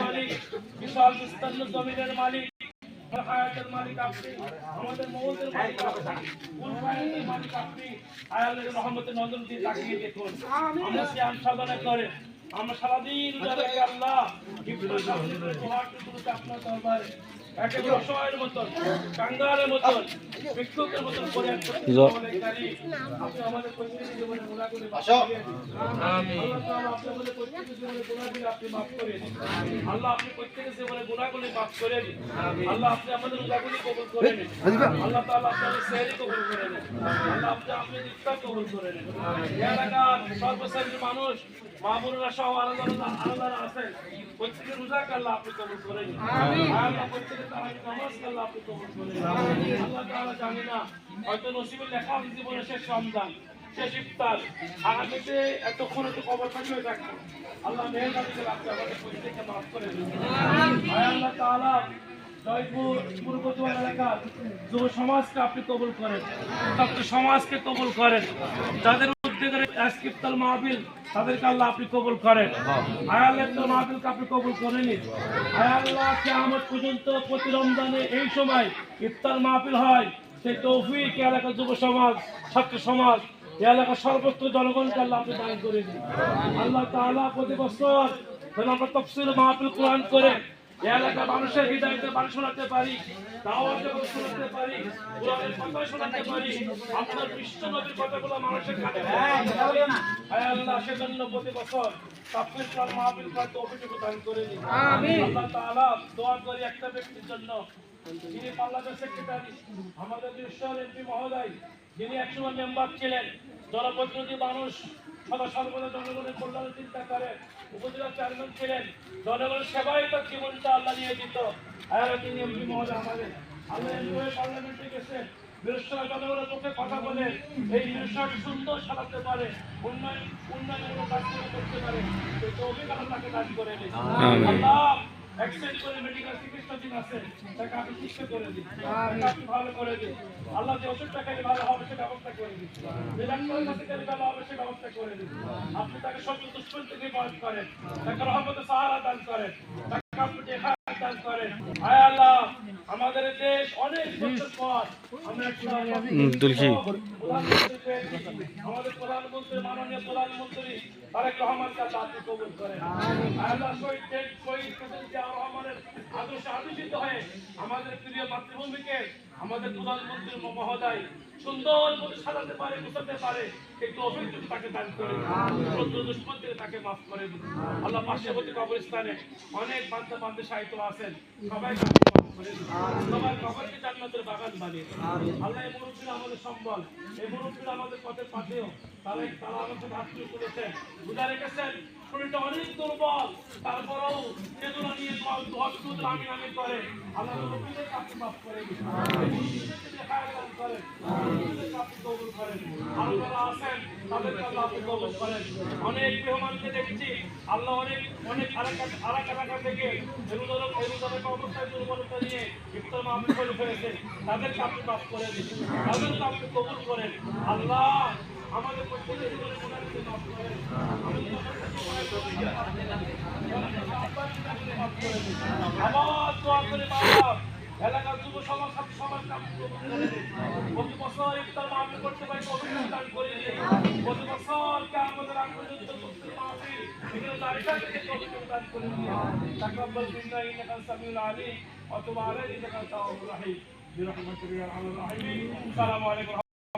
মালিক, বিশাল বিস্তীর্ণ জমিনের মালিক, হায়াতের মালিক আপনি, আমাদের মৌতের মালিক আপনি, উলফায়ের মালিক আপনি। আয় আল্লাহর রহমতের নজর দিয়ে তাকিয়ে দেখুন, আমরা সিয়াম সাধনা করে আমরা সারাদিন রোজা আল্লাহ ইফতার সাধনা করে দোয়া আপনার দরবারে একেবারে অসহায়ের মতন, কাঙ্গালের মতন, ভিক্ষুকের মতন করে আপনি আমাদের প্রত্যেক জীবনে গুনাহ করে মাফ করে দিন। আমিন। আল্লাহ তাআলা আপনি আমাদের প্রত্যেক জীবনে গুনাহ করে আপনি মাফ করে দিন। আল্লাহ আপনি প্রত্যেক জীবনে গুনাহগুলি মাফ করে দিন। আল্লাহ আপনি আমাদের রোজাগুলি কবুল করে নিন। আল্লাহ তাআলা আপনাদের সেহরি কবুল করে নিন। আল্লাহ আপনি ইফতার কবুল করে নিন। ইয়া এলাকার সর্বশ্রেণীর মানুষ মা বোনেরা সহ আল্লাহর আছেন, প্রত্যেকের রোজা আল্লাহ আপনি কবুল করে নিন। আমিন। আল্লাহ প্রত্যেকের তারাবি নামাজ আল্লাহ আপনি কবুল করে নিন। আমিন। আল্লাহ তাআলা জানি না হয়তো নসিবে লেখা জীবনের শেষ রমজান, শেষ ইফতার, আগামীতে এতক্ষণ একটু কবর খালি হয়ে থাকবো। আল্লাহ মেহেরবানি করে আপনি আমাদের প্রত্যেককে মাফ করে দিন। আল্লাহ তাআলা জয়পুর পূর্ব জোয়ার এলাকার যুব সমাজকে আপনি কবুল করেন, ছাত্র সমাজকে কবুল করেন, যাদের উদ্যোগের ইফতার মাহফিল তাদেরকে আল্লাহ আপনি কবুল করেন। আয় আল্লাহ ইফতার মাহফিলকে আপনি কবুল করে নিন। আয় আল্লাহ কিয়ামত পর্যন্ত প্রতি রমজানে এই সময় ইফতার মাহফিল হয়, সেই তৌফিক এলাকার যুব সমাজ, ছাত্র সমাজ, এলাকার সর্বত্র জনগণকে আল্লাহ আপনি দান করে দিন। আল্লাহ তাআলা প্রতি বছর যেন আমরা তাফসীর মাহফিল কোরআন করে এলাকার মানুষের হৃদয়তে বাণী শোনাতে পারি, দাওয়াত শোনাতে পারি, কোরআনের কথা শোনাতে পারি, আপনার বিশ্ব নবীর কথাগুলো মানুষের কানে পৌঁছাতে পারি। আয় আল্লাহ সেজন্য প্রতি বছর তাফসীর কোরআন মাহফিল করার তৌফিক দান করে দিন। আমিন। আল্লাহ তাআলা দোয়া করি একটা ব্যক্তির জন্য, যিনি পার্লামেন্ট সেক্রেটারি, আমাদের দেশের এমপি মহোদয়, যিনি একসময় মেম্বার ছিলেন, জনপ্রতিনিধি মানুষ, সর্বদা জনগণের কল্যাণের চিন্তা করে, উপজেলা চেয়ারম্যান ছিলেন, জনগণের সেবায় তার জীবনটা আল্লাহ নিয়ে দিত। আর তিনি এমপি মহোদয় আমাদের আল্লাহ এমপি পার্লামেন্টে গেছেন, বৃহস্পতিবার জনগণের পক্ষে কথা বলে এই বৃহস্পতি সুন্দর সাজাতে পারে, উন্নয়নের কাজ করতে পারে, সেই তৌফিক আল্লাহ তাকে দান করে দিন। আল্লাহ এক্সচেঞ্জ করে মেডিকেল চিকিৎসাধীন আছে, তাকে আপনি চিকিৎসা করে দিন, তাকে আপনি ভালো করে দিন। আল্লাহ যে ওষুধটা খেলে ভালো হবে সে ব্যবস্থা করে দিন, যে ডাক্তারের কাছে গেলে ভালো হবে সে ব্যবস্থা করে দিন। আপনি তাকে সকল দুশ্মন থেকে বাদ করেন, তাকে রহমতের সাহারা দান করেন, তাকে আপনি হেফাজত দান করেন। আয় আল্লাহ আমাদের দেশ অনেক বছর পর আমরা আমাদের প্রধানমন্ত্রী, মাননীয় প্রধানমন্ত্রী তারেক রহমানকে আল্লাহ আপনি কবুল করেন। আল্লাহ শহীদ প্রেসিডেন্ট জিয়াউর রহমানের আদর্শে আদর্শিত হয়ে আমাদের প্রিয় মাতৃভূমিকে আমাদের প্রধানমন্ত্রী মহোদয় সুন্দর মতো সাজাতে পারে, গুছাতে পারে, এই তৌফিক যদি তাকে দান করে দুশ্মন থেকে তাকে মাফ করে দিন। আল্লাহ পার্শ্ববর্তী কবরস্থানে অনেক বান্দা বান্দা সাহিত্য আছেন, সবাইকে মাফ করে দিন, সবার কবরকে জান্নাতের বাগান বানিয়ে দিন। আল্লাহ এই মুরব্বীরা আমাদের সম্বল, এই মুরব্বীরা আমাদের পথের পাশেও তারা আমাদের হাত তুলে তুলেছেন, বুঝা রেখেছেন, শরীরটা অনেক দুর্বল, তারপরেও চেতনা নিয়ে আমি আমি করে আল্লাহ মুরব্বীদেরকে আপনি মাফ করে দিন, করেন, আপনি কবুল করেন। আরো যারা আছেন তাদেরকে আল্লাহ আপনি কবুল করেন। অনেক মেহমানকে দেখেছি আল্লাহ অনেক এলাকা থেকে অবস্থায় দুর্বলতা নিয়ে ইফতার মাহফিল করে ফেলেছে, তাদেরকে আপনি মাফ করে দিন, তাদেরকে আপনি কবুল করেন। আল্লাহ আমাদের প্রত্যেকের জীবনে গুনাহকে মাফ করেন, আবার দোয়া করে বাবা এলাকার যুব সমাজ, ছাত্র সমাজকে আপনি কবুল করে দিন। প্রতি বছর ইফতার মাহফিল করতে পারি তৌফিক দান করে দিন। প্রতি বছর কিয়ামতের আগ পর্যন্ত তফসির মাহফিল এগুলো দাঁড়িয়ে থেকে তৌফিক দান করে দিন। তাকাব্বাল মিন্না ইন্নাকা সামিউল আলিম ওয়া তুব আলাইনা ইন্নাকা আনতাত তাওয়াবুর রহিম বিরহমাতিকা ইয়া আরহামার রাহিমিন। আসসালামু আলাইকুম।